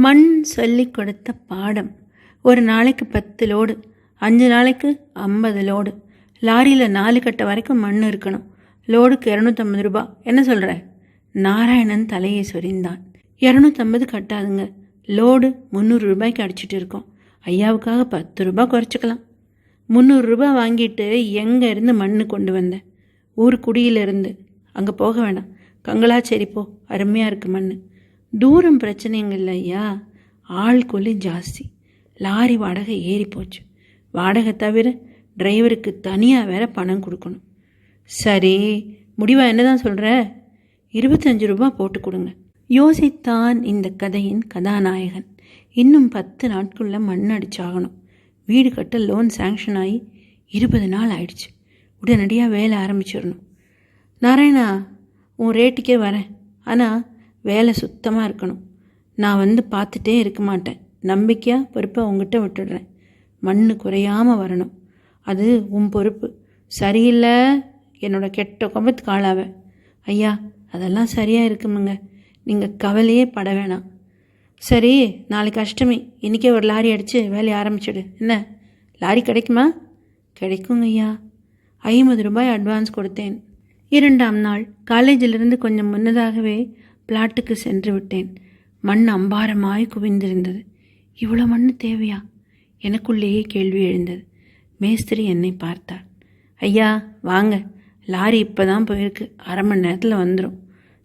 மண் சொல்லி கொடுத்த பாடம். ஒரு நாளைக்கு 10 லோடு, 5 நாளைக்கு 50 லோடு. லாரியில் 4 கட்டை வரைக்கும் மண் இருக்கணும். லோடுக்கு 250 ரூபா. என்ன சொல்கிற? நாராயணன் தலையை சொரிந்தான். 250 கட்டாதுங்க. லோடு 300 ரூபாய்க்கு அடிச்சிட்டு இருக்கோம். ஐயாவுக்காக 10 ரூபா குறைச்சிக்கலாம். 300 ரூபா வாங்கிட்டு எங்கே இருந்து மண் கொண்டு வந்தேன்? ஊர் குடியிலிருந்து. அங்கே போக வேண்டாம், கங்களாச்சேரி போ, அருமையாக இருக்குது மண். தூரம் பிரச்சனைங்க இல்லை ஐயா, ஆள் கூலி ஜாஸ்தி. லாரி வாடகை ஏறி போச்சு. வாடகை தவிர டிரைவருக்கு தனியாக வேற பணம் கொடுக்கணும். சரி, முடிவாக என்ன தான் சொல்கிற? 25 ரூபா போட்டு கொடுங்க. யோசித்தான் இந்த கதையின் கதாநாயகன். இன்னும் 10 நாட்குள்ளே மண் அடிச்சாகணும். வீடு கட்ட லோன் சேங்ஷன் ஆகி 20 நாள் ஆயிடுச்சு. உடனடியாக வேலை ஆரம்பிச்சிடணும். நாராயணா, உன் ரேட்டுக்கே வரேன், ஆனால் வேலை சுத்தமாக இருக்கணும். நான் வந்து பார்த்துட்டே இருக்க மாட்டேன். நம்பிக்கையாக பொறுப்பை உங்ககிட்ட விட்டுடுறேன். மண் குறையாமல் வரணும். அது உன் பொறுப்பு. சரியில்லை, என்னோட கெட்ட கொம்பத்துக்கு ஆளாவ. ஐயா, அதெல்லாம் சரியாக இருக்குமுங்க, நீங்கள் கவலையே பட வேணாம். சரி, நாளைக்கு அஷ்டமி, இன்றைக்கே ஒரு லாரி அடித்து வேலையை ஆரம்பிச்சிடு. என்ன, லாரி கிடைக்குமா? கிடைக்குங்க ஐயா. 50 ரூபாய் அட்வான்ஸ் கொடுத்தேன். 2ஆம் நாள் காலேஜிலிருந்து கொஞ்சம் முன்னதாகவே பிளாட்டுக்கு சென்று விட்டேன். மண் அம்பாரமாய் குவிந்திருந்தது. இவ்வளோ மண் தேவையா? எனக்குள்ளேயே கேள்வி எழுந்தது. மேஸ்திரி என்னை பார்த்தார். ஐயா வாங்க, லாரி இப்போ தான் போயிருக்கு, அரை மணி நேரத்தில் வந்துடும்.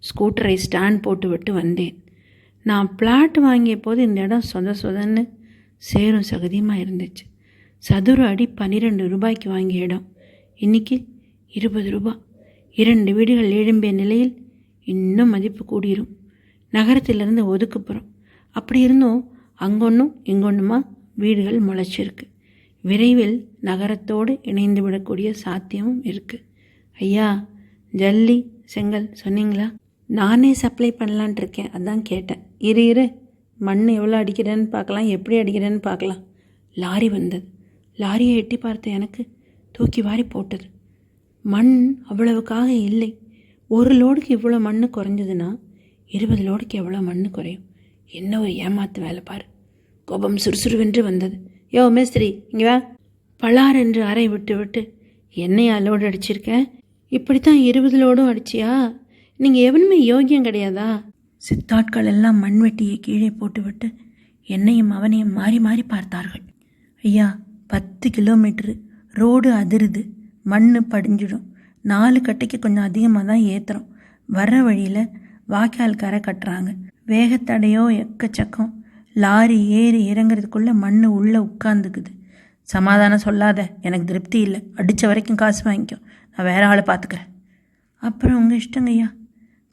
ஸ்கூட்டரை ஸ்டாண்ட் போட்டு விட்டு வந்தேன். நான் பிளாட் வாங்கிய போது இந்த இடம் சொதன்னு சேரும் சகதியமாக இருந்துச்சு. சதுர அடி 12 ரூபாய்க்கு வாங்கிய இடம் இன்றைக்கி 20 ரூபா. 2 வீடுகள் எழும்பிய நிலையில் இன்னும் மதிப்பு கூடிரும். நகரத்திலிருந்து ஒதுக்குப்புறம். அப்படி இருந்தும் அங்கொன்றும் இங்கொன்றுமா வீடுகள் முளைச்சிருக்கு. விரைவில் நகரத்தோடு இணைந்து விடக்கூடிய சாத்தியமும் இருக்குது. ஐயா, ஜல்லி செங்கல் சொன்னீங்களா? நானே சப்ளை பண்ணலான் இருக்கேன், அதான் கேட்டேன். இரு மண் எவ்வளோ அடிக்கிறேன்னு பார்க்கலாம், எப்படி அடிக்கிறேன்னு பார்க்கலாம். லாரி வந்தது. லாரியை எட்டி பார்த்த எனக்கு தூக்கி வாரி போட்டது. மண் அவ்வளவுக்காக இல்லை. ஒரு லோடுக்கு இவ்வளோ மண் குறைஞ்சதுன்னா 20 லோடுக்கு எவ்வளோ மண் குறையும்? என்ன ஒரு ஏமாத்து வேலை பாரு. கோபம் சுறுசுறுவென்று வந்தது. யோ மேஸ்திரி, இங்கே வா. பலார் என்று அறை விட்டு விட்டு, என்னையா லோடு அடிச்சிருக்கேன்? இப்படித்தான் 20 லோடும் அடிச்சியா? நீங்கள் எவனுமே யோகியம் கிடையாதா? சித்தாட்கள் எல்லாம் மண்வெட்டியை கீழே போட்டுவிட்டு என்னையும் அவனையும் மாறி மாறி பார்த்தார்கள். ஐயா, 10 கிலோமீட்டரு ரோடு அதிருது, மண் படிஞ்சிடும். 4 கட்டைக்கு கொஞ்சம் அதிகமாக தான் ஏற்றுறோம். வர்ற வழியில் வாய்க்கால் கரை கட்டுறாங்க. வேகத்தடையோ எக்கச்சக்கம். லாரி ஏறி இறங்குறதுக்குள்ளே மண் உள்ளே உட்காந்துக்குது. சமாதானம் சொல்லாத, எனக்கு திருப்தி இல்லை. அடித்த வரைக்கும் காசு வாங்கிக்கோ, நான் வேற ஆளை பார்த்துக்கிறேன். அப்புறம் உங்கள் இஷ்டங்க ஐயா.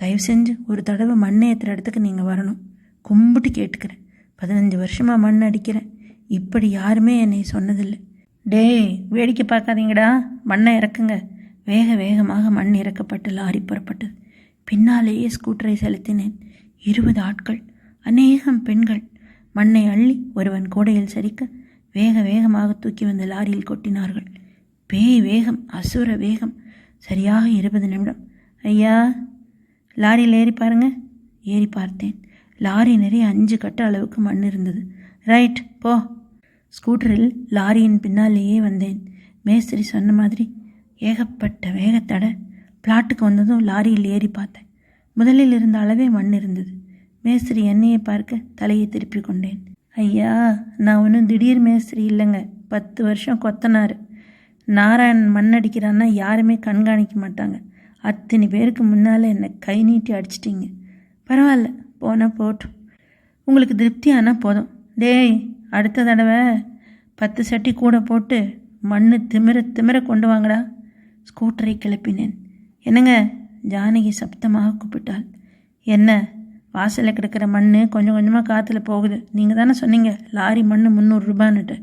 தயவு செஞ்சு ஒரு தடவை மண்ணை ஏற்றுற இடத்துக்கு நீங்கள் வரணும். கும்பிட்டு கேட்டுக்கிறேன். 15 வருஷமாக மண் அடிக்கிறேன். இப்படி யாருமே என்னை சொன்னதில்லை. டேய், வேடிக்கை பார்க்காதீங்கடா, மண்ணை இறக்குங்க. வேகமாக மண் இறக்கப்பட்டு லாரி புறப்பட்டது. பின்னாலேயே ஸ்கூட்டரை செலுத்தினேன். 20 ஆட்கள், அநேகம் பெண்கள். மண்ணை அள்ளி ஒருவன் கூடையில் சரிக்க வேகமாக தூக்கி வந்து லாரியில் கொட்டினார்கள். பேய் வேகம், அசுர வேகம். சரியாக 20 நிமிடம். ஐயா, லாரியில் ஏறி பாருங்க. ஏறி பார்த்தேன். லாரி நிறைய 5 கட்ட அளவுக்கு மண் இருந்தது. ரைட், போ. ஸ்கூட்டரில் லாரியின் பின்னாலேயே வந்தேன். மேஸ்திரி சொன்ன மாதிரி ஏகப்பட்ட வேகத்தடை. பிளாட்டுக்கு வந்ததும் லாரியில் ஏறி பார்த்தேன். முதலில் இருந்த அளவே மண் இருந்தது. மேஸ்திரி என்னையை பார்க்க தலையை திருப்பி கொண்டேன். ஐயா, நான் ஒன்றும் திடீர் மேஸ்திரி இல்லைங்க. 10 வருஷம் கொத்தனார். நாராயணன் மண் அடிக்கிறான்னா யாருமே கண்காணிக்க மாட்டாங்க. அத்தனை பேருக்கு முன்னால் என்னை கை நீட்டி அடிச்சிட்டிங்க. பரவாயில்ல, போனால் போட்டும். உங்களுக்கு திருப்தியானால் போதும். டேய், அடுத்த தடவை 10 சட்டி கூட போட்டு மண் திமிர கொண்டு வாங்கடா. ஸ்கூட்டரை கிளப்பினேன். என்னங்க? ஜானகி சப்தமாக கூப்பிட்டாள். என்ன? வாசலில் கிடக்கிற மண் கொஞ்சம் கொஞ்சமாக காற்றுல போகுது. நீங்கள் தானே சொன்னீங்க லாரி மண் 300 ரூபான்னுட்டு.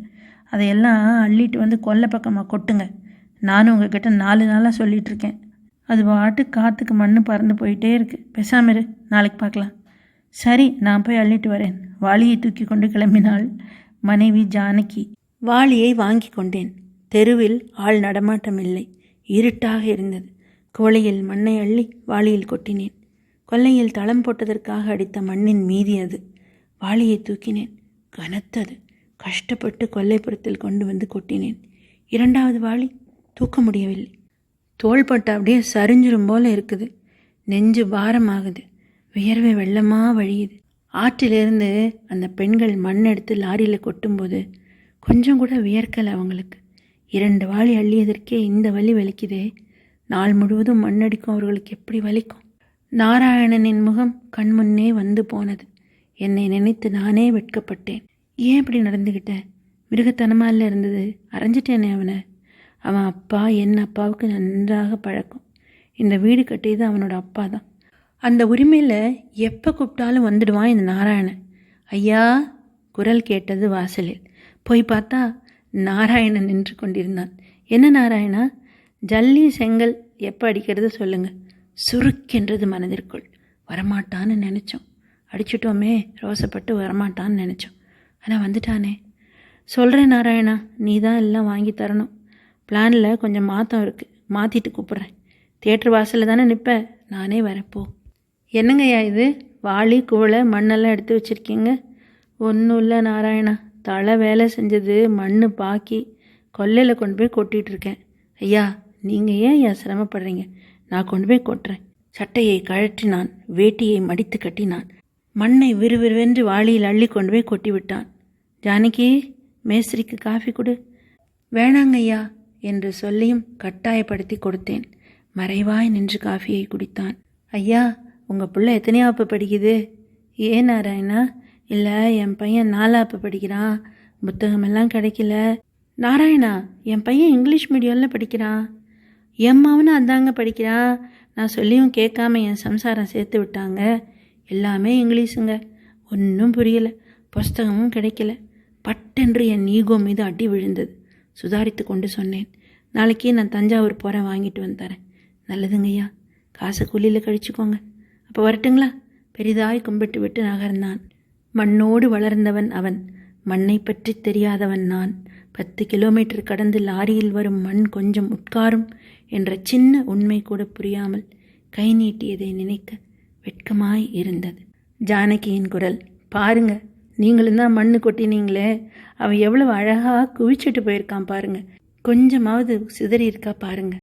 அதையெல்லாம் அள்ளிட்டு வந்து கொல்லை பக்கமாக கொட்டுங்க. நானும் உங்ககிட்ட 4 நாளாக சொல்லிகிட்ருக்கேன். அது பாட்டு காற்றுக்கு மண் பறந்து போயிட்டே இருக்குது. பேசாம இரு, நாளைக்கு பார்க்கலாம். சரி, நான் போய் அள்ளிட்டு வரேன். வாளியை தூக்கி கொண்டு கிளம்பினாள் மனைவி ஜானகி. வாளியை வாங்கி கொண்டேன். தெருவில் ஆள் நடமாட்டம் இல்லை. இருட்டாக இருந்தது. குவளையில் மண்ணை அள்ளி வாளியில் கொட்டினேன். கொல்லையில் தளம் போட்டதற்காக அடித்த மண்ணின் மீதி அது. வாளியை தூக்கினேன். கனத்தது. கஷ்டப்பட்டு கொல்லைப்புறத்தில் கொண்டு வந்து கொட்டினேன். 2வது வாளி தூக்க முடியவில்லை. தோள்பட்டு அப்படியே சரிஞ்சிரும் போல இருக்குது. நெஞ்சு பாரமாகுது. வியர்வை வெள்ளமாக வழியுது. ஆற்றிலிருந்து அந்த பெண்கள் மண் எடுத்து லாரியில் கொட்டும்போது கொஞ்சம் கூட வியர்க்கலை அவங்களுக்கு. 2 வாளி அள்ளியதற்கே இந்த வலி வலிக்குதே. நாள் முழுவதும் மண்ணடிக்கும் அவர்களுக்கு எப்படி வலிக்கும்? நாராயணனின் முகம் கண்முன்னே வந்து போனது. என்னை நினைத்து நானே வெட்கப்பட்டேன். ஏன் இப்படி நடந்துக்கிட்டேன்? மிருகத்தனமாக இருந்தது. அரைஞ்சிட்டேனே அவனை. அவன் அப்பா என் அப்பாவுக்கு நன்றாக பழக்கம். இந்த வீடு கட்டியது அவனோட அப்பா தான். அந்த உரிமையில் எப்போ கூப்பிட்டாலும் வந்துடுவான் இந்த நாராயணன். ஐயா குரல் கேட்டது வாசலில். போய் பார்த்தா நாராயணன் நின்று கொண்டிருந்தான். என்ன நாராயணா? ஜல்லி செங்கல் எப்போ அடிக்கிறது சொல்லுங்கள். சுருக்கென்றது மனதிற்குள். வரமாட்டான்னு நினச்சோம். அடிச்சிட்டோமே, ரோசப்பட்டு வரமாட்டான்னு நினச்சோம். ஆனால் வந்துட்டானே. சொல்கிறேன் நாராயணா, நீ தான் எல்லாம் வாங்கி தரணும். பிளானில் கொஞ்சம் மாற்றம் இருக்குது. மாற்றிட்டு கூப்பிட்றேன். தியேட்டர் வாசலில் தானே நிற்ப, நானே வரப்போ. என்னங்கய்யா இது? வாளி குவளை மண்ணெல்லாம் எடுத்து வச்சுருக்கீங்க. ஒன்றும் இல்லை நாராயணா, தலை வேலை செஞ்சது மண் பாக்கி கொல்லையில் கொண்டு போய் கொட்டிகிட்ருக்கேன். ஐயா நீங்கள் ஏன் ஐயா சிரமப்படுறீங்க? நான் கொண்டு போய் கொட்டுறேன். சட்டையை கழற்றினான். வேட்டியை மடித்து கட்டினான். மண்ணை விறுவிறுவென்று வாளியில் அள்ளி கொண்டு போய் கொட்டி விட்டான். ஜானகி, மேஸ்திரிக்கு காஃபி கொடு. வேணாங்கய்யா என்று சொல்லியும் கட்டாயப்படுத்தி கொடுத்தேன். மறைவாய் நின்று காஃபியை குடித்தான். ஐயா, உங்கள் பிள்ளை எத்தனையாப்பு படிக்குது? ஏன் நாராயணா? இல்லை, என் பையன் 4ஆப்பு படிக்கிறான். புத்தகமெல்லாம் கிடைக்கல. நாராயணா, என் பையன் இங்கிலீஷ் மீடியமில் படிக்கிறான். என் மாவனும் அதாங்க படிக்கிறான். நான் சொல்லியும் கேட்காம என் சம்சாரம் சேர்த்து விட்டாங்க. எல்லாமே இங்கிலீஷுங்க. ஒன்றும் புரியலை. புஸ்தகமும் கிடைக்கல. பட்டென்று என் ஈகோ மீது அடி விழுந்தது. சுதாரித்து கொண்டு சொன்னேன். நாளைக்கு நான் தஞ்சாவூர் போகிறேன், வாங்கிட்டு வந்து தரேன். நல்லதுங்கய்யா, காசை கூலியில் கழிச்சுக்கோங்க. அப்போ வரட்டுங்களா? பெரிதாய் கும்பிட்டு விட்டு நகர்ந்தான். மண்ணோடு வளர்ந்தவன் அவன். மண்ணை பற்றி தெரியாதவன் நான். 10 கிலோமீட்டர் கடந்து லாரியில் வரும் மண் கொஞ்சம் உட்காரும் என்ற சின்ன உண்மை கூட புரியாமல் கை நீட்டியதை நினைக்க வெட்கமாய் இருந்தது. ஜானகியின் குரல். பாருங்க, நீங்களும் தான் மண்ணு கொட்டினீங்களே, அவன் எவ்வளவு அழகாக குவிச்சிட்டு போயிருக்கான் பாருங்க. கொஞ்சமாவது சிதறி இருக்கா பாருங்க.